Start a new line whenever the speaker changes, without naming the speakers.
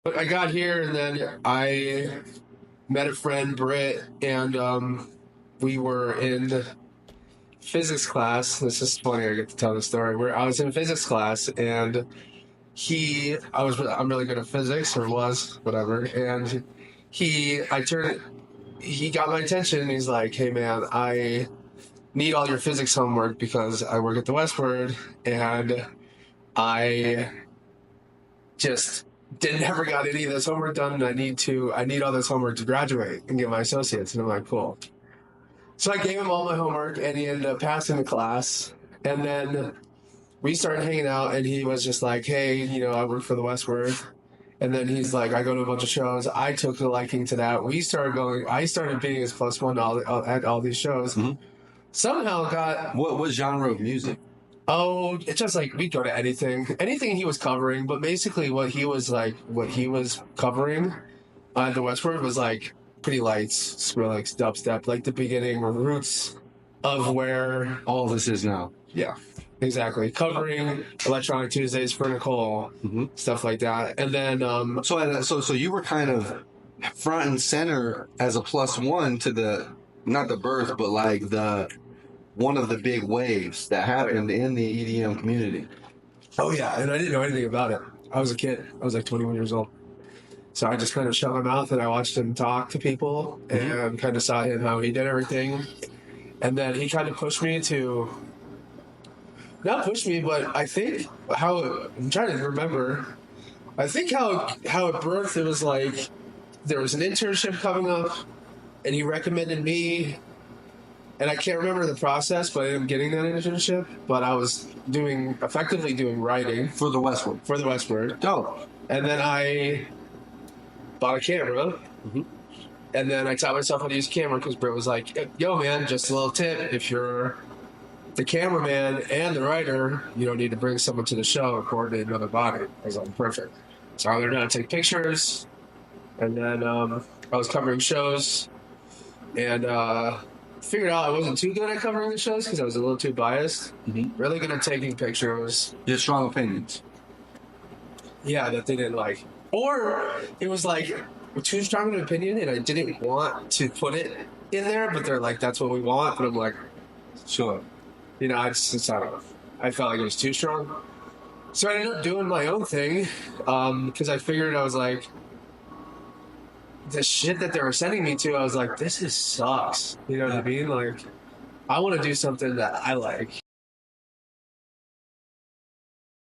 But I got here and then I met a friend, Britt, and we were in physics class. This is funny. I get to tell the story. Where I was in physics class, and I'm really good at physics, or was, whatever. And he got my attention. And he's like, "Hey, man, I need all your physics homework because I work at the Westward, and I just didn't ever got any of this homework done, and I need all this homework to graduate and get my associates." And I'm like, cool. So I gave him all my homework, and he ended up passing the class. And then we started hanging out, and he was just like, "Hey, I work for the Westward." And then he's like, "I go to a bunch of shows." I took a liking to that. We started going. I started being his plus one at all these shows.
Mm-hmm.
Somehow got
What genre of music?
Oh, it's just like we'd go to anything he was covering, but basically what he was covering on the Westward was like pretty lights, Skrillex, dubstep, like the beginning roots of where
All this is now.
yeah, exactly, covering Electronic Tuesdays for Nicole, stuff like that, and then
So you were kind of front and center as a plus one to not the birth, but like the one of the big waves that happened in the EDM community.
oh yeah, and I didn't know anything about it. I was a kid. I was like 21 years old. So I just kind of shut my mouth and I watched him talk to people and kind of saw him how he did everything. And then he kind of pushed me to, not push me, but I think I'm trying to remember. I think how it birthed, it was like there was an internship coming up and he recommended me. And I can't remember the process, but I am getting that internship. But I was effectively doing writing
For the Westward.
for the Westward.
Dope.
And then I bought a camera. And then I taught myself how to use a camera because Britt was like, "Yo, man, just a little tip. If you're the cameraman and the writer, you don't need to bring someone to the show and coordinate another body." I was like, perfect. So I learned how to take pictures. And then I was covering shows. And figured out I wasn't too good at covering the shows because I was a little too biased. Really good at taking pictures.
Your strong opinions.
Yeah, that they didn't like. Or it was like too strong an opinion and I didn't want to put it in there, but they're like, "That's what we want." But I'm like, sure. I don't know. I felt like it was too strong. So I ended up doing my own thing because I figured I was like, the shit that they were sending me to, I was like, this sucks. You know what I mean? Like, I want to do something that I like.